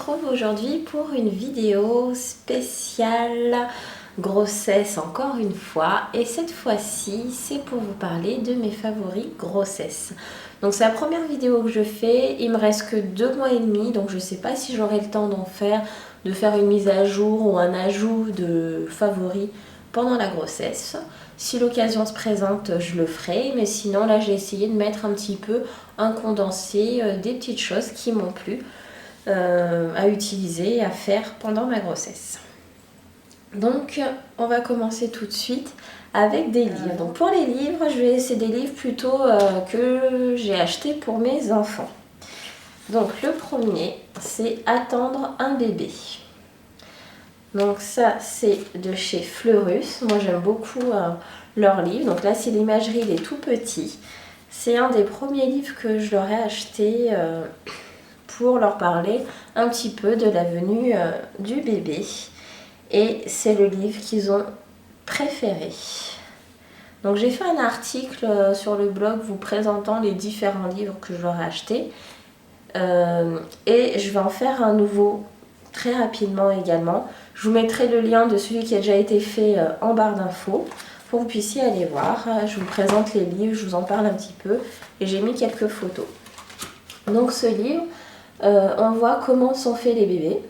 retrouve aujourd'hui pour une vidéo spéciale grossesse encore une fois, et cette fois-ci c'est pour vous parler de mes favoris grossesse. Donc c'est la première vidéo que je fais, il me reste que 2 mois et demi, donc je sais pas si j'aurai le temps de faire une mise à jour ou un ajout de favoris pendant la grossesse. Si l'occasion se présente, je le ferai, mais sinon là j'ai essayé de mettre un petit peu un condensé des petites choses qui m'ont plu à utiliser et à faire pendant ma grossesse. Donc on va commencer tout de suite avec des livres. Donc pour les livres, c'est des livres plutôt que j'ai achetés pour mes enfants. Donc le premier, c'est Attendre un bébé. Donc ça c'est de chez Fleurus. Moi j'aime beaucoup leurs livres. Donc là c'est l'imagerie, il est tout petit. C'est un des premiers livres que je leur ai acheté pour leur parler un petit peu de la venue du bébé. Et c'est le livre qu'ils ont préféré. Donc j'ai fait un article sur le blog vous présentant les différents livres que je leur ai achetés. Et je vais en faire un nouveau très rapidement également. Je vous mettrai le lien de celui qui a déjà été fait en barre d'infos pour que vous puissiez aller voir. Je vous présente les livres, je vous en parle un petit peu et j'ai mis quelques photos. Donc ce livre, on voit comment sont faits les bébés.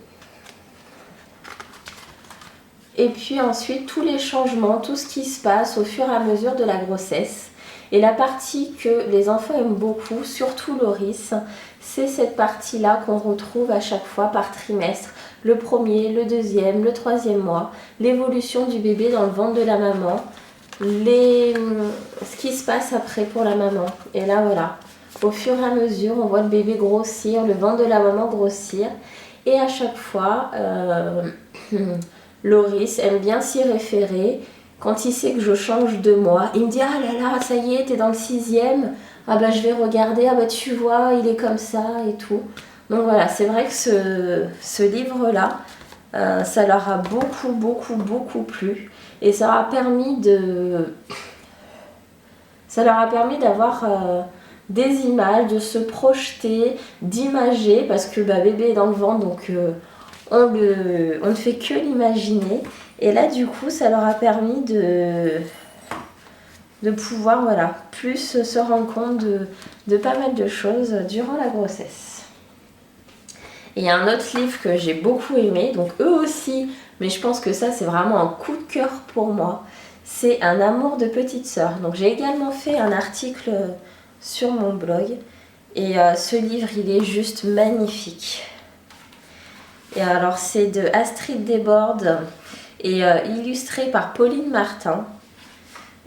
Et puis ensuite tous les changements, tout ce qui se passe au fur et à mesure de la grossesse. Et la partie que les enfants aiment beaucoup, surtout Loris, c'est cette partie-là qu'on retrouve à chaque fois par trimestre. Le premier, le deuxième, le troisième mois, l'évolution du bébé dans le ventre de la maman, ce qui se passe après pour la maman. Et là voilà, au fur et à mesure, on voit le bébé grossir, le ventre de la maman grossir. Et à chaque fois, Loris aime bien s'y référer. Quand il sait que je change de mois, il me dit « Ah là là, ça y est, t'es dans le 6e. Ah bah je vais regarder, ah bah tu vois, il est comme ça et tout. » Donc voilà, c'est vrai que ce livre-là, ça leur a beaucoup plu. Et ça leur a permis d'avoir des images, de se projeter, d'imager, parce que bah, bébé est dans le ventre, donc on ne fait que l'imaginer. Et là, du coup, ça leur a permis de pouvoir plus se rendre compte de pas mal de choses durant la grossesse. Et il y a un autre livre que j'ai beaucoup aimé, donc eux aussi, mais je pense que ça, c'est vraiment un coup de cœur pour moi. C'est Un amour de petite sœur. Donc j'ai également fait un article sur mon blog. Et ce livre, il est juste magnifique. Et alors, c'est de Astrid Desbordes et illustré par Pauline Martin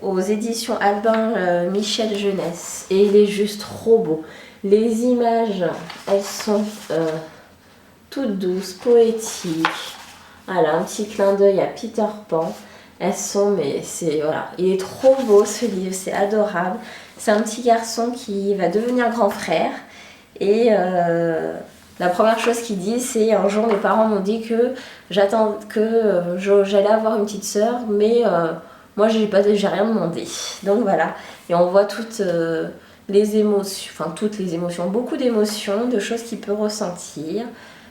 aux éditions Albin Michel Jeunesse. Et il est juste trop beau. Les images, elles sont toutes douces, poétiques. Voilà, un petit clin d'œil à Peter Pan. Elles sont, mais c'est, voilà, il est trop beau ce livre, c'est adorable. C'est un petit garçon qui va devenir grand frère. Et la première chose qu'il dit, c'est un jour mes parents m'ont dit que j'allais avoir une petite sœur, mais moi j'ai rien demandé. Donc voilà, et on voit toutes les émotions, beaucoup d'émotions, de choses qu'il peut ressentir,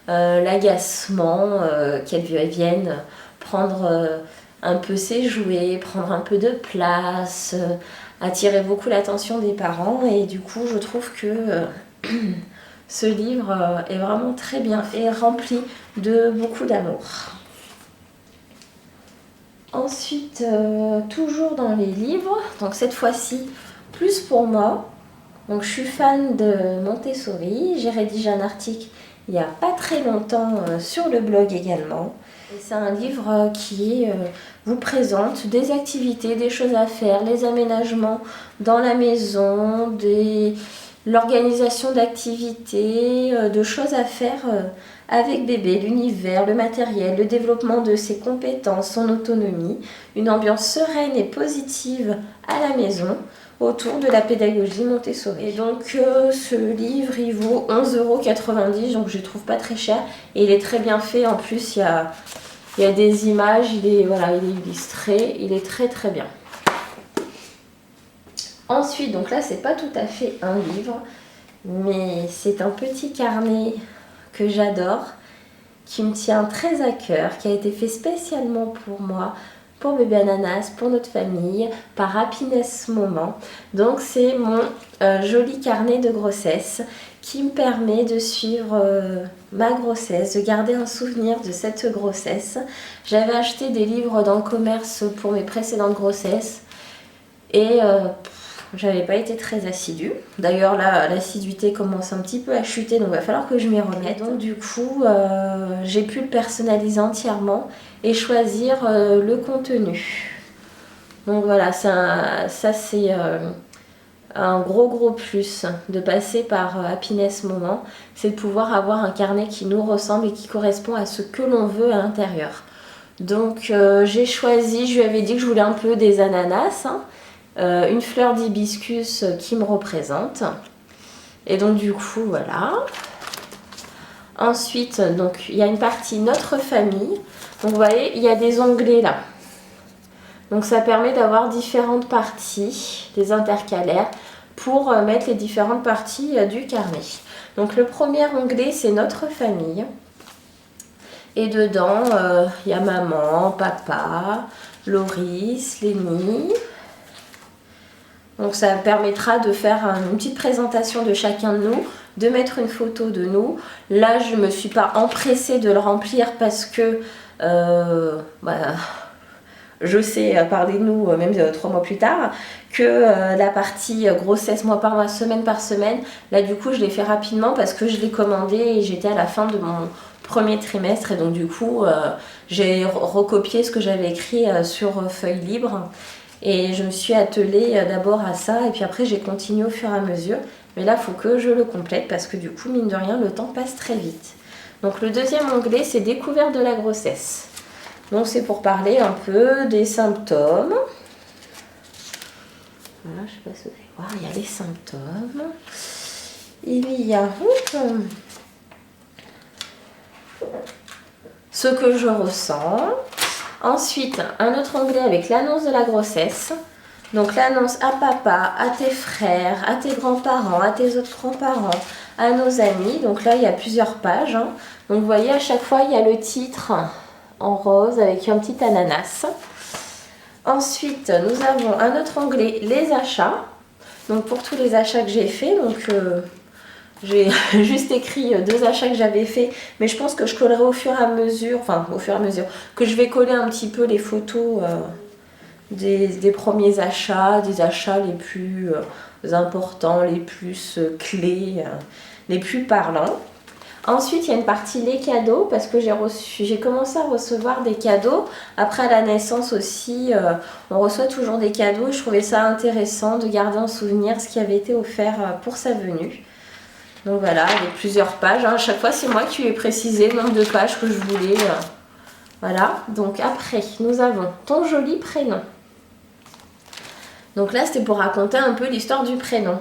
l'agacement qu'elle vienne prendre un peu ses jouets, prendre un peu de place, attirer beaucoup l'attention des parents. Et du coup je trouve que ce livre est vraiment très bien fait, rempli de beaucoup d'amour. Ensuite, toujours dans les livres, donc cette fois-ci plus pour moi. Donc je suis fan de Montessori, j'ai rédigé un article il n'y a pas très longtemps sur le blog également. Et c'est un livre qui vous présente des activités, des choses à faire, les aménagements dans la maison, l'organisation d'activités, de choses à faire avec bébé, l'univers, le matériel, le développement de ses compétences, son autonomie, une ambiance sereine et positive à la maison autour de la pédagogie Montessori. Et donc ce livre il vaut 11,90 €, donc je ne trouve pas très cher et il est très bien fait. En plus il y a des images, il est illustré, il est très bien. Ensuite, donc là c'est pas tout à fait un livre, mais c'est un petit carnet que j'adore. qui me tient très à cœur, qui a été fait spécialement pour moi, pour bébé ananas, pour notre famille, par Happiness Moment. Donc c'est mon joli carnet de grossesse qui me permet de suivre ma grossesse, de garder un souvenir de cette grossesse. J'avais acheté des livres dans le commerce pour mes précédentes grossesses et j'avais pas été très assidue. D'ailleurs là, l'assiduité commence un petit peu à chuter, donc il va falloir que je m'y remette. Donc du coup, j'ai pu le personnaliser entièrement et choisir le contenu. Donc voilà, ça c'est un gros plus de passer par Happiness Moment, c'est de pouvoir avoir un carnet qui nous ressemble et qui correspond à ce que l'on veut à l'intérieur. Donc j'ai choisi, je lui avais dit que je voulais un peu des ananas, une fleur d'hibiscus qui me représente. Et donc du coup voilà. Ensuite, donc il y a une partie notre famille. Donc vous voyez, il y a des onglets là. Donc ça permet d'avoir différentes parties, des intercalaires, pour mettre les différentes parties du carnet. Donc le premier onglet, c'est notre famille. Et dedans, il y a maman, papa, Loris, Lénie. Donc ça permettra de faire une petite présentation de chacun de nous, de mettre une photo de nous. Là, je ne me suis pas empressée de le remplir parce que je sais, parler de nous, même 3 mois plus tard, que la partie grossesse mois par mois, semaine par semaine, là du coup je l'ai fait rapidement parce que je l'ai commandé et j'étais à la fin de mon premier trimestre et donc du coup j'ai recopié ce que j'avais écrit sur feuille libre et je me suis attelée d'abord à ça et puis après j'ai continué au fur et à mesure. Mais là il faut que je le complète parce que du coup mine de rien le temps passe très vite. Donc le deuxième onglet c'est découverte de la grossesse. Donc c'est pour parler un peu des symptômes. Voilà, je ne sais pas si vous allez voir, il y a les symptômes. Il y a ce que je ressens. Ensuite, un autre onglet avec l'annonce de la grossesse. Donc l'annonce à papa, à tes frères, à tes grands-parents, à tes autres grands-parents, à nos amis. Donc là, il y a plusieurs pages. Donc vous voyez, à chaque fois, il y a le titre en rose avec un petit ananas. Ensuite, nous avons un autre onglet, les achats. Donc pour tous les achats que j'ai fait, donc j'ai juste écrit 2 achats que j'avais fait, mais je pense que je collerai au fur et à mesure, que je vais coller un petit peu les photos des premiers achats, des achats les plus importants, les plus clés, les plus parlants. Ensuite, il y a une partie les cadeaux parce que j'ai commencé à recevoir des cadeaux. Après, à la naissance aussi, on reçoit toujours des cadeaux. Je trouvais ça intéressant de garder en souvenir ce qui avait été offert pour sa venue. Donc voilà, avec plusieurs pages. À chaque fois, c'est moi qui lui ai précisé le nombre de pages que je voulais. Voilà. Donc après, nous avons ton joli prénom. Donc là, c'était pour raconter un peu l'histoire du prénom.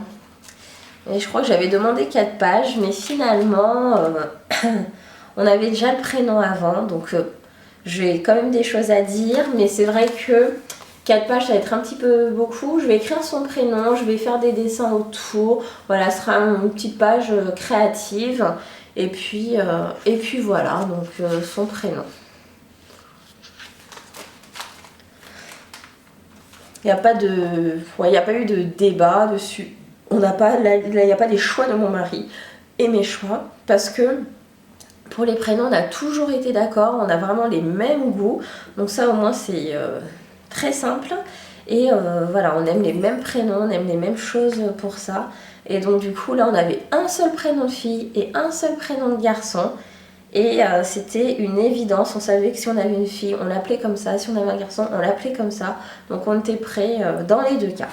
Et je crois que j'avais demandé 4 pages, mais finalement, on avait déjà le prénom avant, donc j'ai quand même des choses à dire, mais c'est vrai que 4 pages, ça va être un petit peu beaucoup. Je vais écrire son prénom, je vais faire des dessins autour, voilà, ce sera une petite page créative, et puis voilà, donc son prénom. Il n'y a pas eu de débat dessus. Il n'y a pas les choix de mon mari et mes choix parce que pour les prénoms, on a toujours été d'accord, on a vraiment les mêmes goûts. Donc ça au moins c'est très simple. Et voilà, on aime les mêmes prénoms, on aime les mêmes choses pour ça. Et donc du coup là on avait un seul prénom de fille et un seul prénom de garçon. Et c'était une évidence, on savait que si on avait une fille, on l'appelait comme ça, si on avait un garçon, on l'appelait comme ça. Donc on était prêts dans les 2 cas.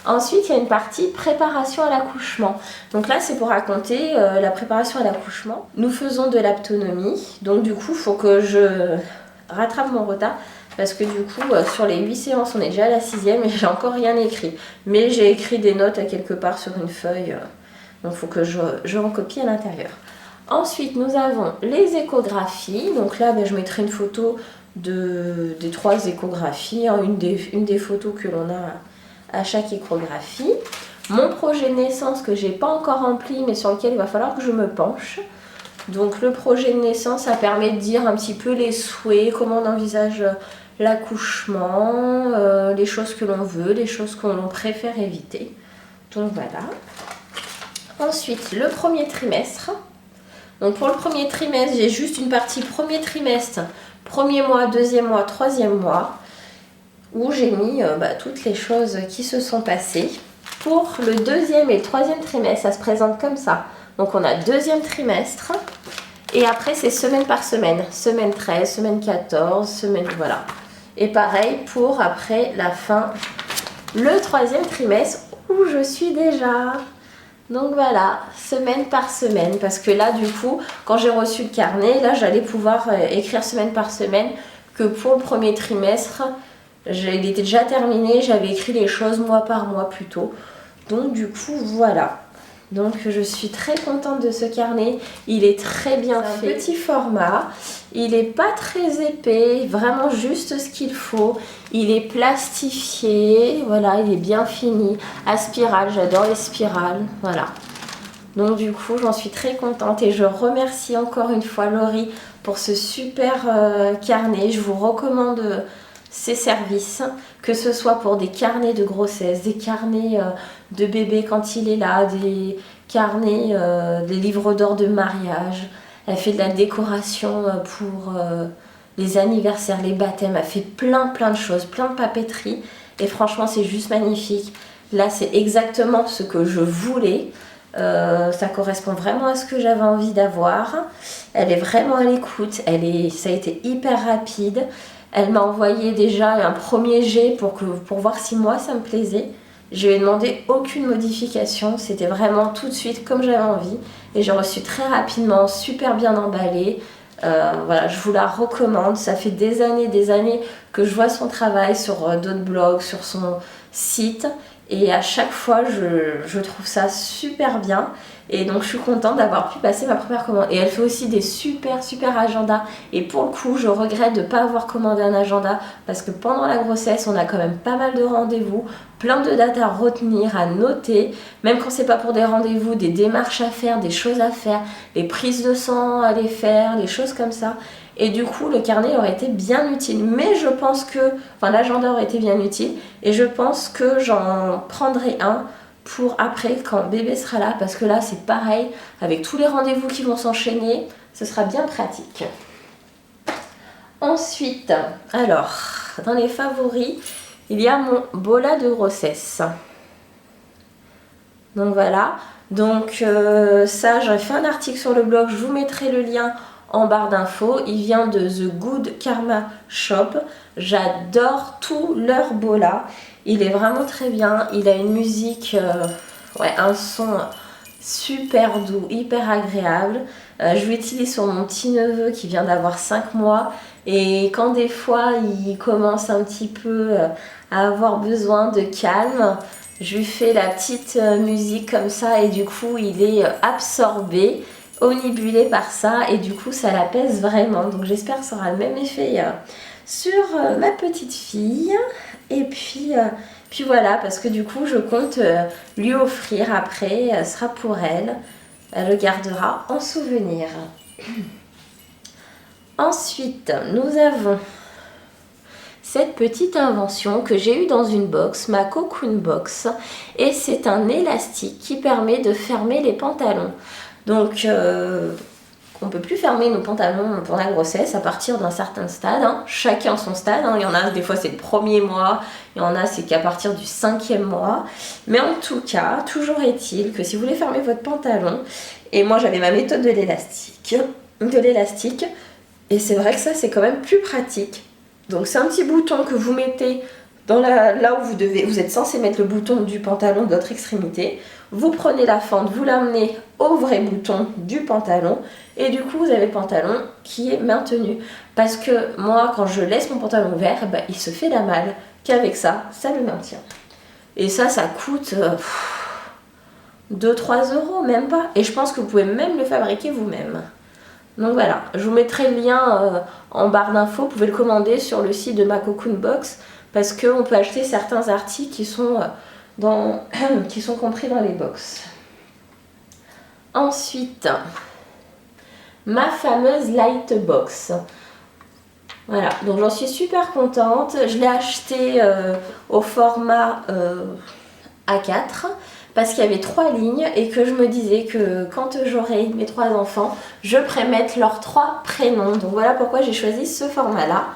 Ensuite, il y a une partie préparation à l'accouchement. Donc là, c'est pour raconter la préparation à l'accouchement. Nous faisons de l'aptonomie. Donc du coup, il faut que je rattrape mon retard. Parce que du coup, sur les 8 séances, on est déjà à la 6e et j'ai encore rien écrit. Mais j'ai écrit des notes à quelque part sur une feuille. Donc il faut que je recopie à l'intérieur. Ensuite, nous avons les échographies. Donc là, je mettrai une photo des 3 échographies. Une des photos que l'on a à chaque échographie. Mon projet de naissance que j'ai pas encore rempli mais sur lequel il va falloir que je me penche. Donc le projet de naissance, ça permet de dire un petit peu les souhaits, comment on envisage l'accouchement, les choses que l'on veut, les choses que l'on préfère éviter. Donc voilà. Ensuite, le premier trimestre. Donc pour le premier trimestre, j'ai juste une partie premier trimestre, premier mois, deuxième mois, troisième mois, où j'ai mis toutes les choses qui se sont passées. Pour le deuxième et le troisième trimestre, ça se présente comme ça. Donc on a deuxième trimestre, et après c'est semaine par semaine. Semaine 13, semaine 14, semaine... voilà. Et pareil pour après la fin, le troisième trimestre, où je suis déjà... Donc voilà, semaine par semaine, parce que là du coup, quand j'ai reçu le carnet, là j'allais pouvoir écrire semaine par semaine, que pour le premier trimestre, il était déjà terminé, j'avais écrit les choses mois par mois plus tôt. Donc du coup, voilà. Donc je suis très contente de ce carnet, il est très bien fait. Petit format, il n'est pas très épais, vraiment juste ce qu'il faut. Il est plastifié, voilà, il est bien fini. À spirale, j'adore les spirales, voilà. Donc du coup, j'en suis très contente et je remercie encore une fois Laurie pour ce super carnet. Je vous recommande ces services, que ce soit pour des carnets de grossesse, des carnets de bébé quand il est là, des carnets, des livres d'or de mariage. Elle fait de la décoration pour les anniversaires, les baptêmes. Elle fait plein de choses, plein de papeterie. Et franchement, c'est juste magnifique. Là, c'est exactement ce que je voulais. Ça correspond vraiment à ce que j'avais envie d'avoir. Elle est vraiment à l'écoute. Ça a été hyper rapide. Elle m'a envoyé déjà un premier jet pour voir si moi ça me plaisait. Je lui ai demandé aucune modification, c'était vraiment tout de suite comme j'avais envie. Et j'ai reçu très rapidement, super bien emballé. Voilà, je vous la recommande. Ça fait des années que je vois son travail sur d'autres blogs, sur son site. Et à chaque fois, je trouve ça super bien. Et donc, je suis contente d'avoir pu passer ma première commande. Et elle fait aussi des super agendas. Et pour le coup, je regrette de ne pas avoir commandé un agenda. Parce que pendant la grossesse, on a quand même pas mal de rendez-vous. Plein de dates à retenir, à noter. Même quand c'est pas pour des rendez-vous, des démarches à faire, des choses à faire. Les prises de sang à les faire, les choses comme ça. Et du coup, le carnet aurait été bien utile. Mais je pense que... Enfin, l'agenda aurait été bien utile. Et je pense que j'en prendrai un pour après, quand bébé sera là. Parce que là, c'est pareil. Avec tous les rendez-vous qui vont s'enchaîner, ce sera bien pratique. Ensuite, alors, dans les favoris, il y a mon bola de grossesse. Donc voilà. Donc ça, j'ai fait un article sur le blog. Je vous mettrai le lien en barre d'infos. Il vient de The Good Karma Shop. J'adore tout leur bola. Il est vraiment très bien. Il a une musique, un son super doux, hyper agréable. Je l'utilise sur mon petit neveu qui vient d'avoir 5 mois. Et quand des fois il commence un petit peu à avoir besoin de calme, je lui fais la petite musique comme ça et du coup il est absorbé, omnibulé par ça et du coup ça l'apaise vraiment. Donc j'espère que ça aura le même effet sur ma petite fille. Et puis voilà, parce que du coup je compte lui offrir après, ce sera pour elle. Elle le gardera en souvenir. Ensuite, nous avons cette petite invention que j'ai eue dans une box, ma Cocoon Box. Et c'est un élastique qui permet de fermer les pantalons. Donc, on ne peut plus fermer nos pantalons pour la grossesse à partir d'un certain stade. Hein. Chacun son stade. Hein. Il y en a, des fois, c'est le premier mois. Il y en a, c'est qu'à partir du 5e mois. Mais en tout cas, toujours est-il que si vous voulez fermer votre pantalon, et moi, j'avais ma méthode de l'élastique. Et c'est vrai que ça, c'est quand même plus pratique. Donc, c'est un petit bouton que vous mettez là où vous êtes censé mettre le bouton du pantalon de l'autre extrémité. Vous prenez la fente, vous l'amenez au vrai bouton du pantalon. Et du coup, vous avez le pantalon qui est maintenu. Parce que moi, quand je laisse mon pantalon ouvert, il se fait la malle. Qu'avec ça, ça le maintient. Et ça coûte 2-3 euros, même pas. Et je pense que vous pouvez même le fabriquer vous-même. Donc voilà, je vous mettrai le lien en barre d'infos. Vous pouvez le commander sur le site de ma Cocoon Box parce qu'on peut acheter certains articles qui sont, qui sont compris dans les box. Ensuite, ma fameuse Lightbox. Voilà, donc j'en suis super contente. Je l'ai acheté au format A4 parce qu'il y avait 3 lignes et que je me disais que quand j'aurai mes 3 enfants, je pourrais mettre leurs 3 prénoms. Donc voilà pourquoi j'ai choisi ce format-là.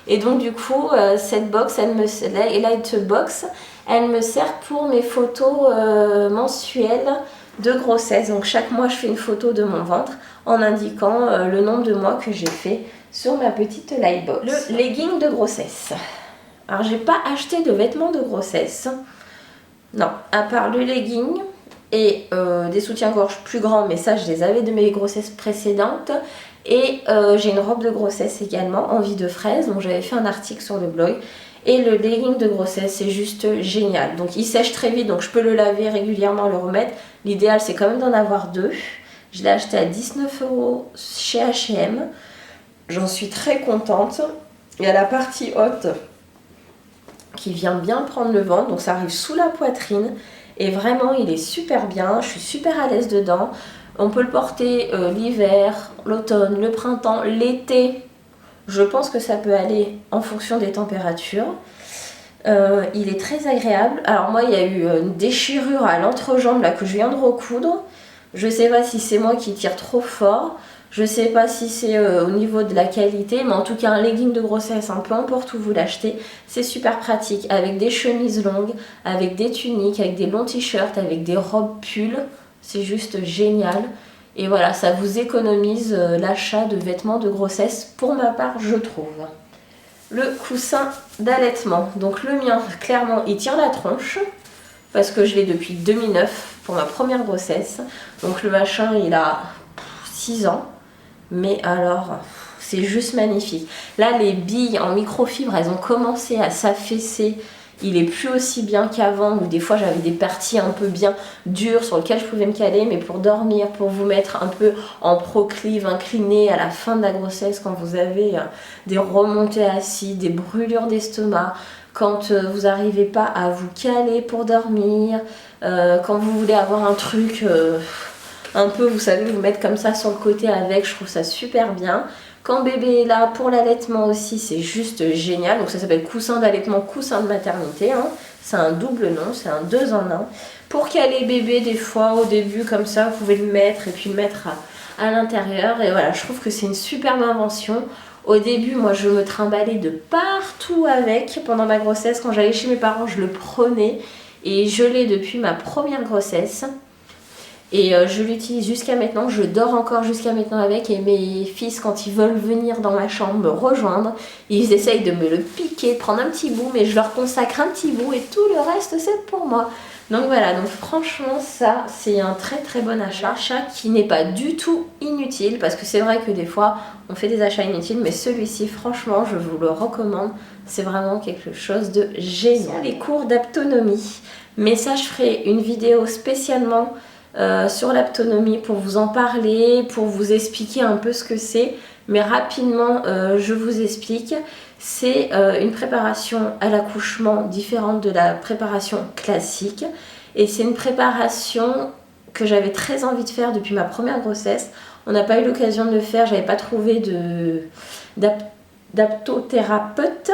Et donc du coup, cette box, Lightbox, elle me sert pour mes photos mensuelles de grossesse. Donc chaque mois, je fais une photo de mon ventre en indiquant le nombre de mois que j'ai fait sur ma petite Lightbox. Le legging de grossesse. Alors j'ai pas acheté de vêtements de grossesse. Non, à part le legging et des soutiens-gorge plus grands, mais ça je les avais de mes grossesses précédentes. Et j'ai une robe de grossesse également en vie de fraise, donc j'avais fait un article sur le blog. Et le legging de grossesse, c'est juste génial. Donc il sèche très vite, donc je peux le laver régulièrement, le remettre. L'idéal c'est quand même d'en avoir 2. Je l'ai acheté à 19 € chez H&M. J'en suis très contente. Il y a la partie haute qui vient bien prendre le ventre, donc ça arrive sous la poitrine. Et vraiment, il est super bien. Je suis super à l'aise dedans. On peut le porter l'hiver, l'automne, le printemps, l'été. Je pense que ça peut aller en fonction des températures. Il est très agréable. Alors moi, il y a eu une déchirure à l'entrejambe là que je viens de recoudre. Je ne sais pas si c'est moi qui tire trop fort. Je ne sais pas si c'est au niveau de la qualité. Mais en tout cas, un legging de grossesse, peu importe où vous l'achetez, c'est super pratique. Avec des chemises longues, avec des tuniques, avec des longs t-shirts, avec des robes pulls. C'est juste génial. Et voilà, ça vous économise l'achat de vêtements de grossesse, pour ma part, je trouve. Le coussin d'allaitement. Donc le mien, clairement, il tient la tronche. Parce que je l'ai depuis 2009, pour ma première grossesse. Donc le machin, il a 6 ans. Mais alors, c'est juste magnifique. Là, les billes en microfibre, elles ont commencé à s'affaisser. Il est plus aussi bien qu'avant, où des fois j'avais des parties un peu bien dures sur lesquelles je pouvais me caler, mais pour dormir, pour vous mettre un peu en proclive, incliné à la fin de la grossesse, quand vous avez des remontées acides, des brûlures d'estomac, quand vous n'arrivez pas à vous caler pour dormir, quand vous voulez avoir un truc un peu, vous savez, vous mettre comme ça sur le côté avec, je trouve ça super bien. Quand bébé est là, pour l'allaitement aussi, c'est juste génial. Donc ça s'appelle coussin d'allaitement, coussin de maternité. Hein. C'est un double nom, c'est un 2 en 1. Pour caler bébé, des fois, au début, comme ça, vous pouvez le mettre et puis le mettre à l'intérieur. Et voilà, je trouve que c'est une superbe invention. Au début, moi, je me trimballais de partout avec. Pendant ma grossesse, quand j'allais chez mes parents, je le prenais. Et je l'ai depuis ma première grossesse. Et je l'utilise jusqu'à maintenant, je dors encore jusqu'à maintenant avec. Et mes fils, quand ils veulent venir dans ma chambre me rejoindre, ils essayent de me le piquer, de prendre un petit bout, mais je leur consacre un petit bout et tout le reste c'est pour moi. Donc voilà, donc franchement ça c'est un très très bon achat qui n'est pas du tout inutile, parce que c'est vrai que des fois on fait des achats inutiles, mais celui-ci franchement je vous le recommande, c'est vraiment quelque chose de génial. Les cours d'aptonomie, mais ça je ferai une vidéo spécialement sur l'aptonomie pour vous en parler, pour vous expliquer un peu ce que c'est. Mais rapidement, je vous explique. C'est une préparation à l'accouchement différente de la préparation classique. Et c'est une préparation que j'avais très envie de faire depuis ma première grossesse. On n'a pas eu l'occasion de le faire, j'avais pas trouvé d'aptothérapeute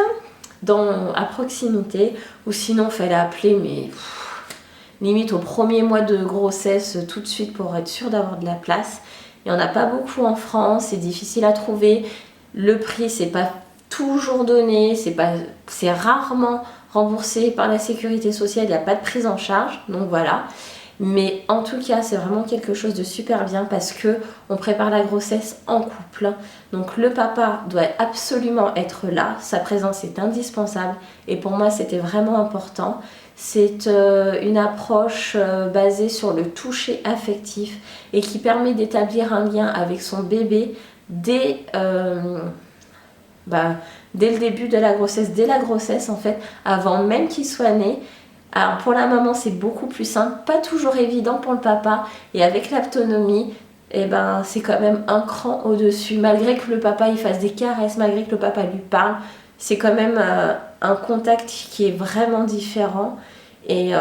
à proximité. Ou sinon, il fallait appeler, mais limite au premier mois de grossesse tout de suite pour être sûr d'avoir de la place. Il n'y en a pas beaucoup en France, c'est difficile à trouver. Le prix, c'est pas toujours donné, c'est rarement remboursé par la sécurité sociale, il n'y a pas de prise en charge, donc voilà. Mais en tout cas, c'est vraiment quelque chose de super bien parce que on prépare la grossesse en couple. Donc le papa doit absolument être là, sa présence est indispensable et pour moi, c'était vraiment important. C'est une approche basée sur le toucher affectif et qui permet d'établir un lien avec son bébé dès le début de la grossesse, dès la grossesse en fait, avant même qu'il soit né. Alors pour la maman c'est beaucoup plus simple, pas toujours évident pour le papa, et avec l'aptonomie, c'est quand même un cran au-dessus. Malgré que le papa il fasse des caresses, malgré que le papa lui parle, c'est quand même un contact qui est vraiment différent. Et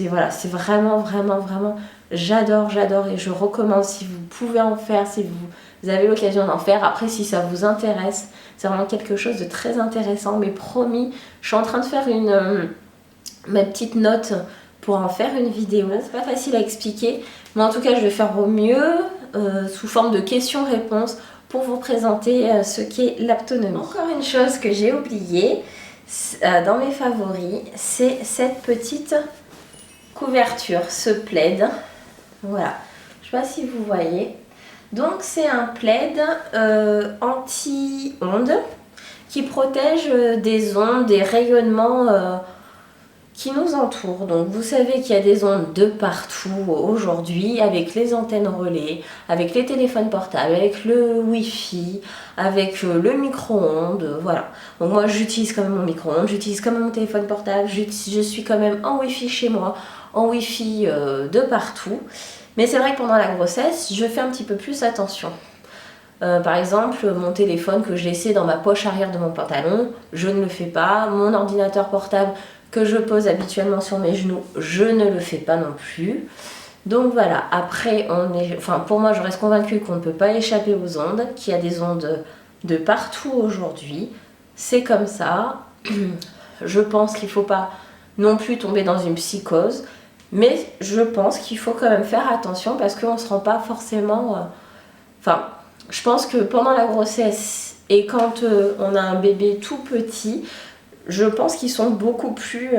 voilà, c'est vraiment, vraiment, vraiment, j'adore et je recommande si vous pouvez en faire, si vous avez l'occasion d'en faire. Après, si ça vous intéresse, c'est vraiment quelque chose de très intéressant. Mais promis, je suis en train de faire ma petite note pour en faire une vidéo. C'est pas facile à expliquer, mais en tout cas, je vais faire au mieux sous forme de questions-réponses pour vous présenter ce qu'est l'aptonomie. Encore une chose que j'ai oubliée dans mes favoris, c'est cette petite couverture, ce plaid. Voilà, je sais pas si vous voyez. Donc c'est un plaid anti-ondes qui protège des ondes, des rayonnements qui nous entourent. Donc vous savez qu'il y a des ondes de partout aujourd'hui, avec les antennes relais, avec les téléphones portables, avec le Wi-Fi, avec le micro-ondes, voilà. Donc moi j'utilise quand même mon micro-ondes, j'utilise quand même mon téléphone portable, je suis quand même en Wi-Fi chez moi, en Wi-Fi de partout. Mais c'est vrai que pendant la grossesse, je fais un petit peu plus attention. Par exemple, mon téléphone que je laissais dans ma poche arrière de mon pantalon, je ne le fais pas. Mon ordinateur portable que je pose habituellement sur mes genoux, je ne le fais pas non plus. Donc voilà, après, pour moi, je reste convaincue qu'on ne peut pas échapper aux ondes, qu'il y a des ondes de partout aujourd'hui. C'est comme ça. Je pense qu'il ne faut pas non plus tomber dans une psychose, mais je pense qu'il faut quand même faire attention parce qu'on ne se rend pas forcément... je pense que pendant la grossesse et quand on a un bébé tout petit, je pense qu'ils sont beaucoup plus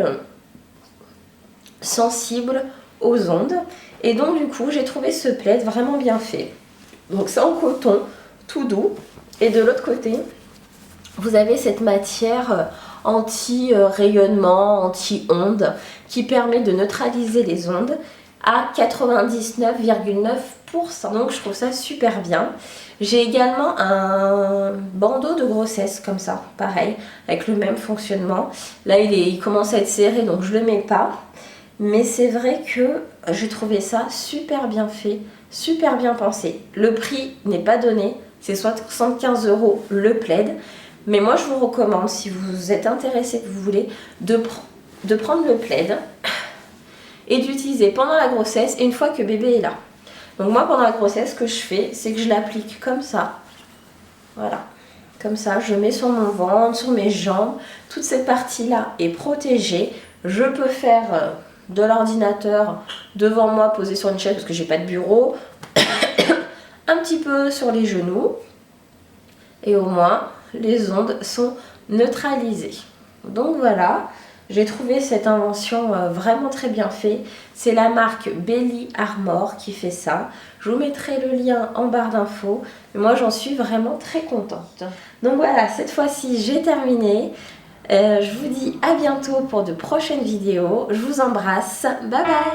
sensibles aux ondes. Et donc du coup, j'ai trouvé ce plaid vraiment bien fait. Donc c'est en coton, tout doux. Et de l'autre côté, vous avez cette matière anti-rayonnement, anti-ondes, qui permet de neutraliser les ondes à 99,9%. Donc je trouve ça super bien. J'ai également un bandeau de grossesse comme ça, pareil, avec le même fonctionnement. Là il commence à être serré donc je le mets pas. Mais c'est vrai que j'ai trouvé ça super bien fait, super bien pensé. Le prix n'est pas donné, c'est 75 € le plaid. Mais moi je vous recommande, si vous êtes intéressé, que vous voulez, de prendre le plaid et d'utiliser pendant la grossesse et une fois que bébé est là. Donc moi pendant la grossesse, ce que je fais, c'est que je l'applique comme ça. Voilà, comme ça, je mets sur mon ventre, sur mes jambes. Toute cette partie-là est protégée. Je peux faire de l'ordinateur devant moi, posé sur une chaise parce que j'ai pas de bureau. Un petit peu sur les genoux. Et au moins, les ondes sont neutralisées. Donc voilà. J'ai trouvé cette invention vraiment très bien faite. C'est la marque Belly Armor qui fait ça. Je vous mettrai le lien en barre d'infos. Moi, j'en suis vraiment très contente. Donc voilà, cette fois-ci, j'ai terminé. Je vous dis à bientôt pour de prochaines vidéos. Je vous embrasse. Bye bye.